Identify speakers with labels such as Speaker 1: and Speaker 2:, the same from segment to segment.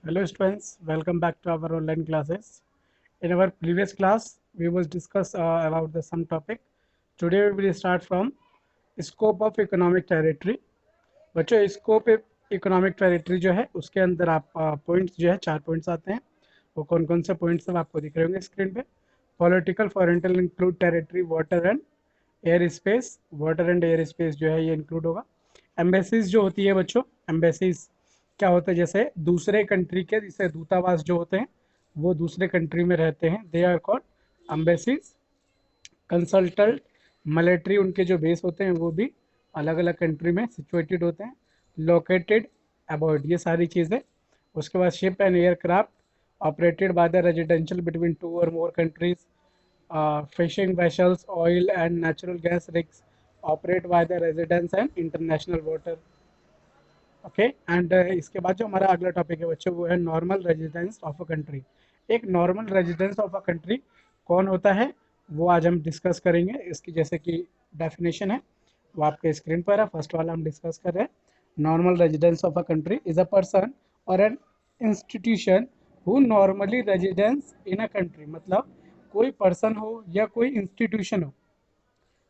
Speaker 1: Hello students, welcome back to our online classes. In our previous class, we was discuss about the some topic. Today we will start from scope of economic territory. बच्चों scope economic territory जो है उसके अंदर आप points जो है 4 points आते हैं। वो कौन कौन से पॉइंट्स सब आपको दिख रहे होंगे स्क्रीन पे। Political frontier include territory water and air space. Water and air space जो है ये इंक्लूड होगा। एम्बेसीज जो होती है बच्चों, एम्बेसीज क्या होता है, जैसे दूसरे कंट्री के जैसे दूतावास जो होते हैं वो दूसरे कंट्री में रहते हैं, they are called embassies. Consultant military उनके जो बेस होते हैं वो भी अलग अलग कंट्री में सिचुएटेड होते हैं। लोकेटेड अबाउट ये सारी चीज़ें। उसके बाद ship and aircraft operated by the residential between two और more countries. Fishing vessels oil and natural gas rigs operate by the residents and international water. Okay and इसके बाद जो हमारा अगला टॉपिक है बच्चों वो है normal residence of a country. एक normal residence of a country कौन होता है वो आज हम डिस्कस करेंगे। इसकी जैसे कि डेफिनेशन है वो आपके स्क्रीन पर है। फर्स्ट वाला हम डिस्कस कर रहे हैं। Normal residence of a country is a person और an institution who normally residence in a country. मतलब कोई पर्सन हो या कोई इंस्टीट्यूशन हो।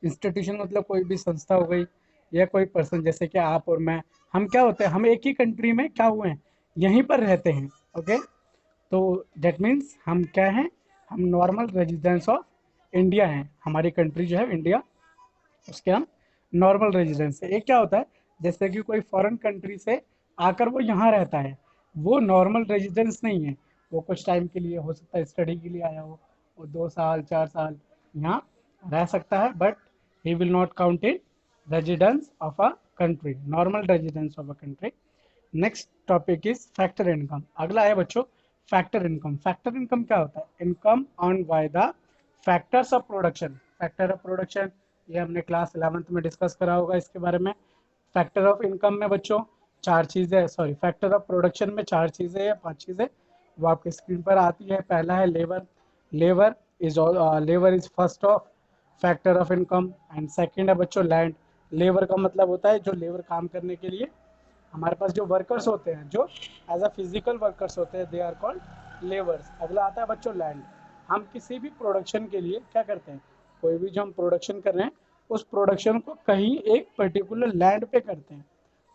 Speaker 1: इंस्टीट्यूशन मतलब कोई भी संस्था हो गई या कोई पर्सन, जैसे कि आप और मैं, हम क्या होते हैं, हम एक ही कंट्री में क्या हुए हैं, यहीं पर रहते हैं। ओके, तो दैट मीन्स हम क्या हैं, हम नॉर्मल रेजिडेंस ऑफ इंडिया हैं। हमारी कंट्री जो है इंडिया, उसके हम नॉर्मल रेजिडेंस है। एक क्या होता है, जैसे कि कोई फॉरेन कंट्री से आकर वो यहाँ रहता है, वो नॉर्मल रेजिडेंस नहीं है। वो कुछ टाइम के लिए हो सकता है स्टडी के लिए आया हो, वो 2 साल 4 साल यहाँ रह सकता है, but he will not count in residence of a country, normal residence of a country. Next topic is factor income. अगला है बच्चों फैक्टर इनकम। फैक्टर इनकम क्या होता है, income earn by the factors of production. Factor of production ये हमने class 11th में discuss करा होगा इसके बारे में। फैक्टर ऑफ इनकम में बच्चों चार चीज़ें, सॉरी फैक्टर ऑफ प्रोडक्शन में चार चीज़ें या पांच चीज़ें वो आपके स्क्रीन पर आती है। पहला है labour. Labour labour is first of factor of income. And second है बच्चों लैंड। लेबर का मतलब होता है जो लेबर काम करने के लिए हमारे पास जो वर्कर्स होते हैं, जो एज अ फिजिकल वर्कर्स होते हैं, दे आर कॉल्ड लेबर्स। अगला आता है बच्चों लैंड। हम किसी भी प्रोडक्शन के लिए क्या करते हैं, कोई भी जो हम प्रोडक्शन कर रहे हैं उस प्रोडक्शन को कहीं एक पर्टिकुलर लैंड पे करते हैं,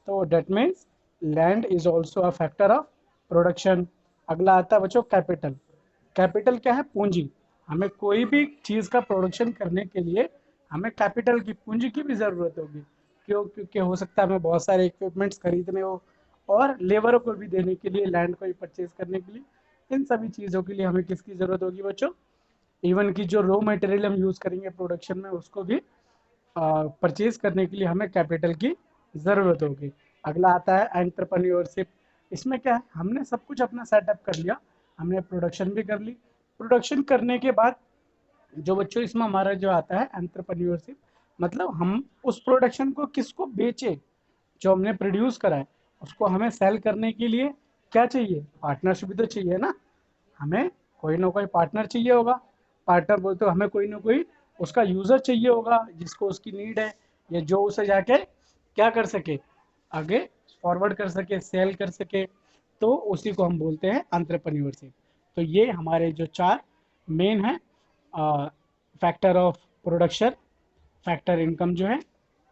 Speaker 1: तो that means land is also a factor of production. अगला आता है बच्चों कैपिटल। कैपिटल क्या है, पूंजी। हमें कोई भी चीज़ का प्रोडक्शन करने के लिए हमें कैपिटल की, पूंजी की भी ज़रूरत होगी। क्यों, क्योंकि हो सकता है हमें बहुत सारे इक्विपमेंट्स खरीदने हो और लेबरों को भी देने के लिए, लैंड को भी परचेज करने के लिए, इन सभी चीज़ों के लिए हमें किसकी ज़रूरत होगी बच्चों, इवन की जो रॉ मटेरियल हम यूज़ करेंगे प्रोडक्शन में उसको भी परचेज करने के लिए हमें कैपिटल की ज़रूरत होगी। अगला आता है एंटरप्रेन्योरशिप। इसमें क्या है, हमने सब कुछ अपना सेटअप कर लिया, हमने प्रोडक्शन भी कर ली। प्रोडक्शन करने के बाद जो बच्चों इसमें हमारा जो आता है एंटरप्रेन्योरशिप, मतलब हम उस प्रोडक्शन को किसको बेचे, जो हमने प्रोड्यूस करा है उसको हमें सेल करने के लिए क्या चाहिए, पार्टनरशिप भी तो चाहिए ना। हमें कोई ना कोई पार्टनर चाहिए होगा। पार्टनर बोलते हो हमें कोई ना कोई उसका यूज़र चाहिए होगा जिसको उसकी नीड है, या जो उसे जाके क्या कर सके, आगे फॉरवर्ड कर सके, सेल कर सके, तो उसी को हम बोलते हैं एंटरप्रेन्योरशिप। तो ये हमारे जो चार मेन है, factor of production, factor income जो है,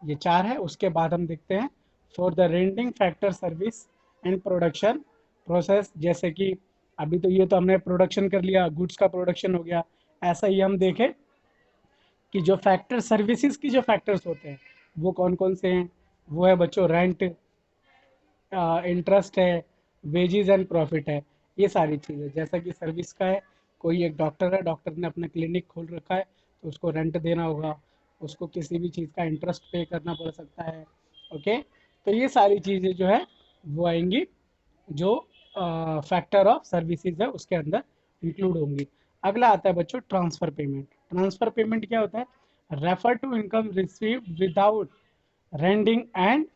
Speaker 1: ये चार है। उसके बाद हम देखते हैं for the rending factor service and production process. जैसे कि अभी तो ये तो हमने प्रोडक्शन कर लिया, गुड्स का प्रोडक्शन हो गया। ऐसा ही हम देखें कि जो फैक्टर सर्विसेज की जो फैक्टर्स होते हैं वो कौन कौन से हैं, वो है बच्चों रेंट, इंटरेस्ट है, वेजेस एंड प्रॉफिट है। ये सारी चीज़ें, जैसा कि सर्विस का है, कोई एक डॉक्टर है, डॉक्टर ने अपना क्लिनिक खोल रखा है तो उसको रेंट देना होगा, उसको किसी भी चीज़ का इंटरेस्ट पे करना पड़ सकता है। ओके, तो ये सारी चीज़ें जो है वो आएंगी, जो फैक्टर ऑफ सर्विसेज है उसके अंदर इंक्लूड होंगी। अगला आता है बच्चों ट्रांसफ़र पेमेंट। ट्रांसफ़र पेमेंट क्या होता है, refer to income receive without rendering and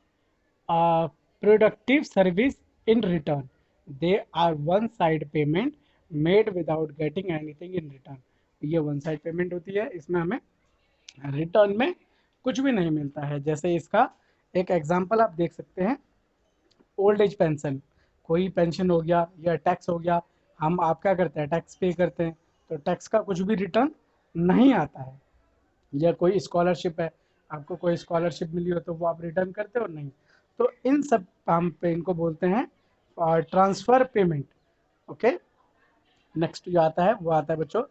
Speaker 1: productive service in return. They are one side payment made without getting anything in return. ये वन साइड पेमेंट होती है, इसमें हमें रिटर्न में कुछ भी नहीं मिलता है। जैसे इसका एक एग्जांपल आप देख सकते हैं, ओल्ड एज पेंशन। कोई पेंशन हो गया या टैक्स हो गया, हम आप क्या करते हैं, टैक्स पे करते हैं, तो टैक्स का कुछ भी रिटर्न नहीं आता है। या कोई स्कॉलरशिप है, आपको कोई स्कॉलरशिप मिली हो तो वो आप रिटर्न करते हो नहीं। तो इन सब काम पे इनको बोलते हैं ट्रांसफर पेमेंट। ओके, नेक्स्ट जो आता है वो आता है बच्चों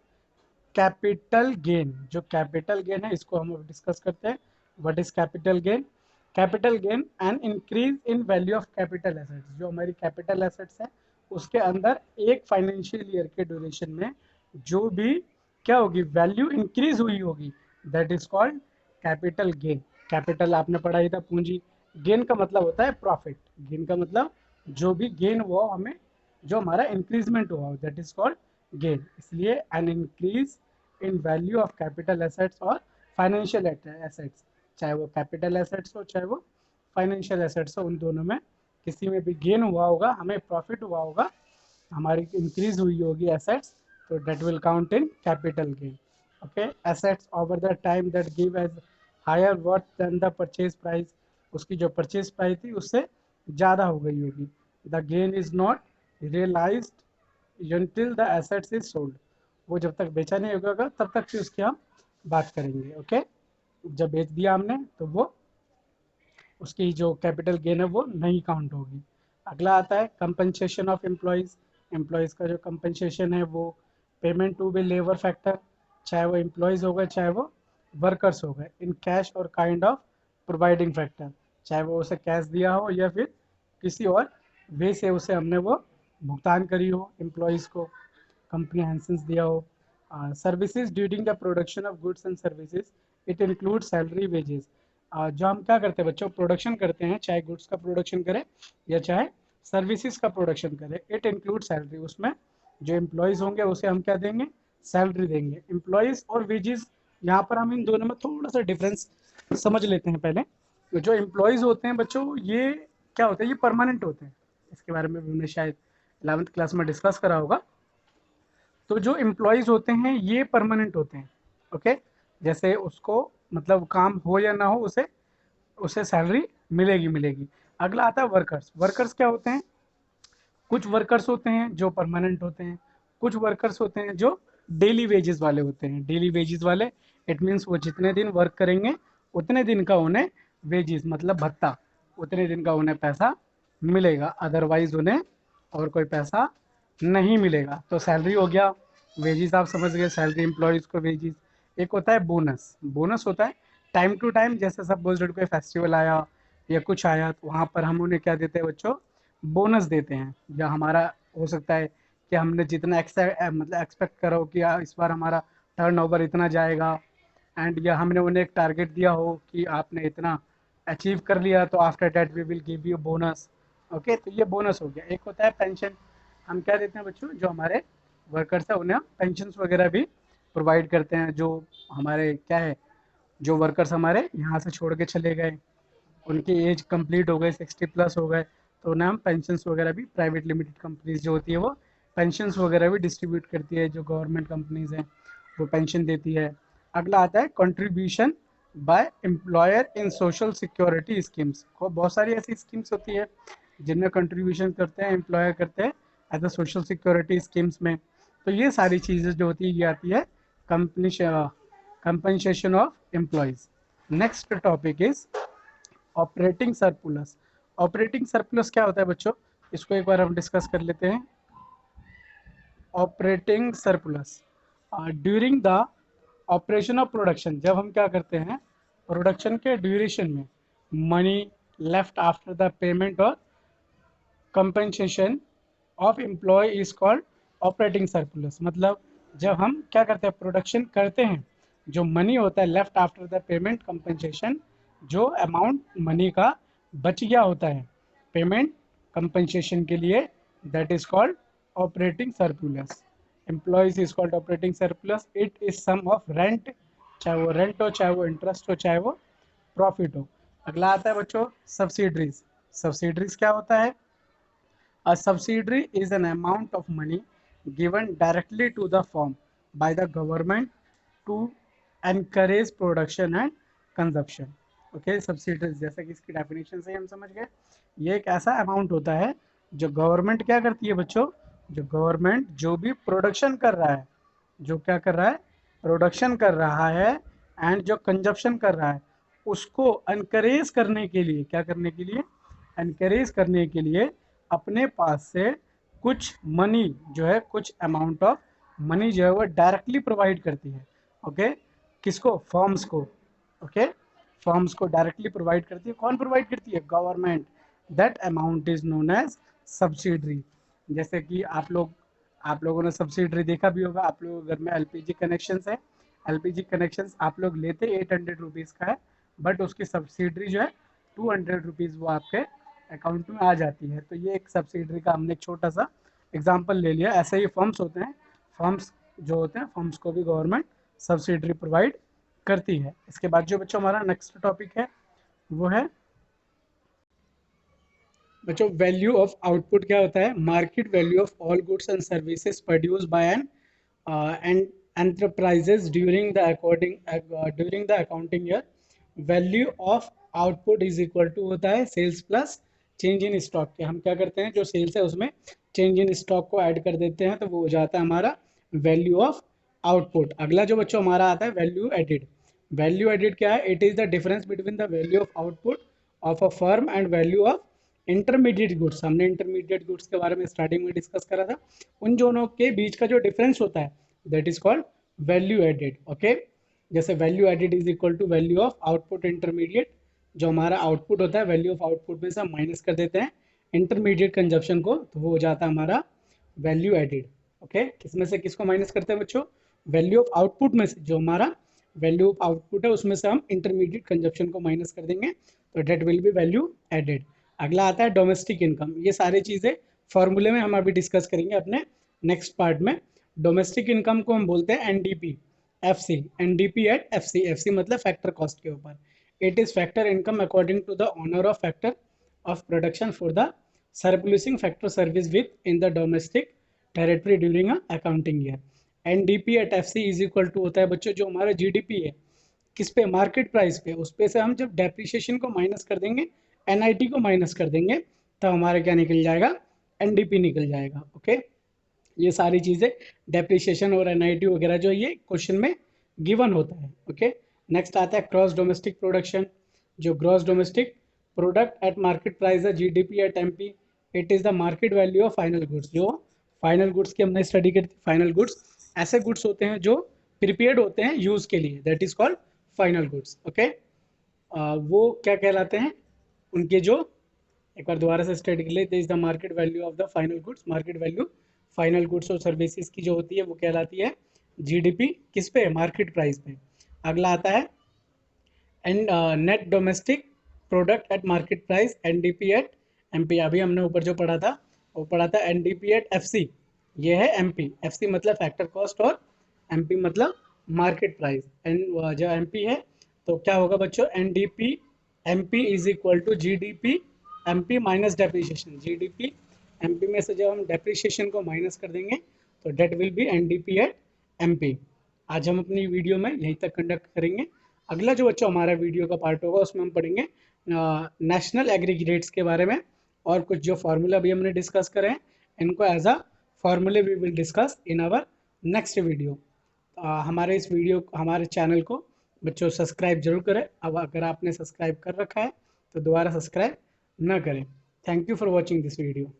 Speaker 1: कैपिटल गेन। जो कैपिटल गेन है इसको हम डिस्कस करते हैं। What is capital gain? Capital gain and increase in value of capital assets. जो हमारी कैपिटल एसेट्स है उसके अंदर एक फाइनेंशियल ईयर के ड्यूरेशन में जो भी क्या होगी, वैल्यू इंक्रीज हुई होगी, that is called capital gain. Capital आपने पढ़ा ही था पूंजी, गेन का मतलब होता है प्रॉफिट। गेन का मतलब जो भी गेन हुआ हमें, जो हमारा इंक्रीजमेंट हुआ, दैट इज कॉल्ड गेन। इसलिए an increase in value of capital assets और फाइनेंशियल एसेट्स, चाहे वो कैपिटल एसेट्स हो चाहे वो फाइनेंशियल एसेट्स हो, उन दोनों में किसी में भी गेन हुआ होगा, हमें प्रॉफिट हुआ होगा, हमारी इंक्रीज हुई होगी एसेट्स, तो that will count in capital gain. Okay, assets over the time that give as higher worth than the purchase price. उसकी जो परचेज प्राइस थी उससे ज़्यादा हो गई होगी। The gain is not realized until the assets is sold। वो जब तक बेचा नहीं होगा तब तक फिर उसकी हम बात करेंगे। ओके, जब बेच दिया हमने तो वो उसकी जो कैपिटल गेन है वो नहीं काउंट होगी। अगला आता है कंपनसेशन ऑफ एम्प्लॉयज़। एम्प्लॉयज़ का जो कंपनसेशन है वो payment to be labour factor, चाहे वो एम्प्लॉयज़ हो गए चाहे वो वर्कर्स हो गए, इन कैश और काइंड ऑफ प्रोवाइडिंग फैक्टर, चाहे वो उसे कैश दिया हो या फिर किसी और वे से उसे हमने वो भुगतान करी हो एम्प्लॉयज़ को, comprehensions दिया हो। Services during the production of goods and services, it include salary wages. जो हम क्या करते हैं बच्चों, प्रोडक्शन करते हैं, चाहे गुड्स का प्रोडक्शन करें या चाहे सर्विसेज का प्रोडक्शन करें, इट इंक्लूड सैलरी। उसमें जो एम्प्लॉयज़ होंगे उसे हम क्या देंगे, सैलरी देंगे। एम्प्लॉयज़ और वेजेस, यहाँ पर हम इन दोनों में थोड़ा सा डिफरेंस समझ लेते हैं पहले। तो जो एम्प्लॉयज़ होते हैं बच्चों, ये क्या होता है, ये परमानेंट होते हैं। इसके बारे में भी हमने शायद 11th क्लास में डिस्कस करा होगा। तो जो एम्प्लॉयज़ होते हैं ये परमानेंट होते हैं। ओके, जैसे उसको मतलब काम हो या ना हो उसे उसे सैलरी मिलेगी मिलेगी। अगला आता है वर्कर्स। वर्कर्स क्या होते हैं, कुछ वर्कर्स होते हैं जो परमानेंट होते हैं, कुछ वर्कर्स होते हैं जो डेली वेजेस वाले होते हैं। डेली वेजेस वाले इट मीन्स वो जितने दिन वर्क करेंगे उतने दिन का उन्हें वेजेस मतलब भत्ता, उतने दिन का उन्हें पैसा मिलेगा, अदरवाइज उन्हें और कोई पैसा नहीं मिलेगा। तो सैलरी हो गया, वेजेस आप समझ गए, सैलरी एम्प्लॉयज़ को वेजेस। एक होता है बोनस। बोनस होता है टाइम टू टाइम, जैसे सपोज कोई फेस्टिवल आया या कुछ आया तो वहाँ पर हम उन्हें क्या देते हैं बच्चों, बोनस देते हैं। या हमारा हो सकता है कि हमने जितना मतलब एक्सपेक्ट करा हो कि इस बार हमारा टर्नओवर इतना जाएगा, एंड या हमने उन्हें एक टारगेट दिया हो कि आपने इतना अचीव कर लिया तो after that we will give you bonus. Okay, तो ये बोनस हो गया। एक होता है पेंशन। हम क्या देते हैं बच्चों, जो हमारे वर्कर्स है उन्हें पेंशन वगैरह भी प्रोवाइड करते हैं। जो हमारे क्या है, जो वर्कर्स हमारे यहाँ से छोड़ के चले गए, उनकी एज कंप्लीट हो गई, 60+ हो गए, तो उन्हें हम पेंशन्स वगैरह भी, प्राइवेट लिमिटेड कंपनीज जो होती है वो पेंशन्स वगैरह भी डिस्ट्रीब्यूट करती है, जो गवर्नमेंट कंपनीज हैं वो पेंशन देती है। अगला आता है contribution by employer in social security schemes. को बहुत सारी ऐसी स्कीम्स होती है जिनमें कंट्रीब्यूशन करते हैं एम्प्लॉयर, करते हैं as a social security schemes में। तो ये सारी चीज़ें जो होती है ये आती है company compensation of employees. Next topic is operating surplus. Operating surplus क्या होता है बच्चों, इसको एक बार हम डिस्कस कर लेते हैं। Operating surplus during the operation of production, जब हम क्या करते हैं प्रोडक्शन के ड्यूरेशन में, money left after the payment और compensation of employ is called operating surplus. मतलब जब हम क्या करते हैं प्रोडक्शन करते हैं, जो मनी होता है left after the payment compensation, जो अमाउंट मनी का बच गया होता है पेमेंट कंपनसेशन के लिए, that is called operating surplus. Employees is called operating surplus. It is sum of rent, चाहे वो रेंट हो चाहे वो इंटरेस्ट हो चाहे वो प्रॉफिट हो। अगला आता है बच्चों सब्सिडरीज। सब्सिडरीज क्या होता है, a subsidy is an amount of money given directly to the firm by the government to encourage production and consumption। Okay, subsidies जैसे कि इसकी डेफिनेशन से हम समझ गए, ये एक ऐसा अमाउंट होता है जो गवर्नमेंट क्या करती है बच्चों, जो गवर्नमेंट जो भी प्रोडक्शन कर रहा है, जो क्या कर रहा है, प्रोडक्शन कर रहा है एंड जो कंजप्शन कर रहा है, उसको अनकरेज करने के लिए, क्या करने के लिए, अनकरेज करने के लिए अपने पास से कुछ मनी जो है, कुछ अमाउंट ऑफ मनी जो है वो डायरेक्टली प्रोवाइड करती है। ओके, किसको, फॉर्म्स को। ओके, फॉर्म्स को डायरेक्टली प्रोवाइड करती है। कौन प्रोवाइड करती है, government. That amount is known as subsidiary. जैसे कि आप लोगों ने सब्सिडरी देखा भी होगा, आप लोगों के घर में एलपीजी कनेक्शंस है, एलपीजी कनेक्शंस आप लोग लेते 800 रुपीज़ का है, बट उसकी सब्सिडरी जो है 200 रुपीज़ वो आपके अकाउंट में आ जाती है। तो ये एक सब्सिडरी का हमने एक छोटा सा एग्जाम्पल ले लिया। ऐसे ही फर्म्स होते हैं, फर्म्स जो होते हैं, फर्म्स को भी गवर्नमेंट सब्सिडरी प्रोवाइड करती है। इसके बाद जो बच्चों हमारा नेक्स्ट टॉपिक है वो है बच्चों वैल्यू ऑफ आउटपुट। क्या होता है, market value of all goods and services produce by an and enterprises during the accounting year. Value of output is equal to होता है sales plus change in stock के। हम क्या करते हैं, जो सेल्स है उसमें चेंज इन स्टॉक को ऐड कर देते हैं, तो वो हो जाता है हमारा वैल्यू ऑफ आउटपुट। अगला जो बच्चों हमारा आता है वैल्यू एडिड। वैल्यू एडिड क्या है, it is the difference between the value of output of a firm and value of intermediate goods. हमने इंटरमीडिएट गुड्स के बारे में स्टार्टिंग में डिस्कस करा था। उन दोनों के बीच का जो डिफरेंस होता है that is called value added. Okay, जैसे value added is equal to value of output intermediate. जो हमारा आउटपुट होता है, वैल्यू ऑफ आउटपुट में से हम माइनस कर देते हैं इंटरमीडिएट कंजप्शन को, तो वो हो जाता है हमारा वैल्यू एडेड। ओके, किसमें से किसको माइनस करते हैं बच्चों, वैल्यू ऑफ आउटपुट में से, जो हमारा वैल्यू ऑफ आउटपुट है उसमें से हम इंटरमीडिएट कंजप्शन को माइनस कर देंगे, तो that will be value added. अगला आता है डोमेस्टिक इनकम। ये सारी चीज़ें फॉर्मूले में हम अभी डिस्कस करेंगे अपने नेक्स्ट पार्ट में। डोमेस्टिक इनकम को हम बोलते हैं NDP, FC, NDP at FC. FC मतलब फैक्टर कॉस्ट के ऊपर। It is factor income according to the owner of factor of production for the surplusing factor service within the domestic territory during a accounting year. NDP at FC is equal to होता है बच्चों, जो हमारा GDP है किस पे, market price पे, उस पे से हम जब डेप्रिसिएशन को माइनस कर देंगे, एनआईटी को माइनस कर देंगे, तब हमारा क्या निकल जाएगा, एनडीपी निकल जाएगा। ओके, ये सारी चीज़ें डेप्रिसिएशन और एनआईटी वगैरह जो ये क्वेश्चन में गिवन होता है। ओके, नेक्स्ट आता है ग्रॉस डोमेस्टिक प्रोडक्शन। जो gross domestic product at market price है, GDP at MP, it is the market value of final goods. जो फाइनल गुड्स की हमने स्टडी करी, फाइनल गुड्स ऐसे गुड्स होते हैं जो प्रिपेयर्ड होते हैं यूज़ के लिए, that is called final goods. Okay, वो क्या कहलाते हैं, उनके जो, एक बार दोबारा से स्टडी कर ले, is the market value of the final goods. Market value final goods और सर्विसेज की जो होती है वो कहलाती है जीडीपी, किस पे, मार्केट प्राइस पे। अगला आता है and net domestic product at market price, NDP at MP. अभी हमने ऊपर जो पढ़ा था वो पढ़ा था एनडीपी एट एफसी, ये है एमपी। एफसी मतलब फैक्टर कॉस्ट और एमपी मतलब मार्केट प्राइस। एंड जो एमपी है तो क्या होगा बच्चों, NDP MP is equal to GDP MP minus depreciation. GDP MP में से जब हम डेप्रिसिएशन को माइनस कर देंगे तो that will be NDP at MP. आज हम अपनी वीडियो में यहीं तक कंडक्ट करेंगे। अगला जो बच्चों हमारा वीडियो का पार्ट होगा उसमें हम पढ़ेंगे नेशनल एग्रीगेट्स के बारे में, और कुछ जो फार्मूला अभी हमने डिस्कस करे हैं इनको as a formula we will discuss in our next video. हमारे इस वीडियो, हमारे चैनल को बच्चों सब्सक्राइब जरूर करें। अब अगर आपने सब्सक्राइब कर रखा है तो दोबारा सब्सक्राइब ना करें। Thank you for watching this video.